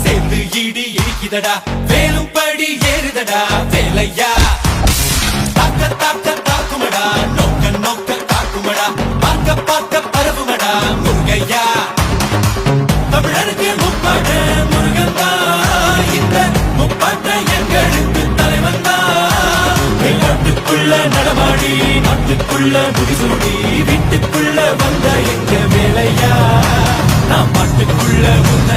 சேர்ந்து ஈடி இடிக்குதடா வேலும் படி ஏறுதடா வேலையா தாக்க தாக்க தாக்குமடா நோக்க நோக்க தாக்குமடா பார்க்க பார்க்க பரவுமடா முருகையா தமிழருக்கு முப்பாட்ட முருகன் தான் இந்த முப்பாட்ட எங்களுக்கு தலைவன் தான் நாட்டுக்குள்ள நடமாடி நாட்டுக்குள்ள முடிசூடி வீட்டுக்குள்ள வந்த எங்க வேலையா நான் பாட்டுக்குள்ள உன்ன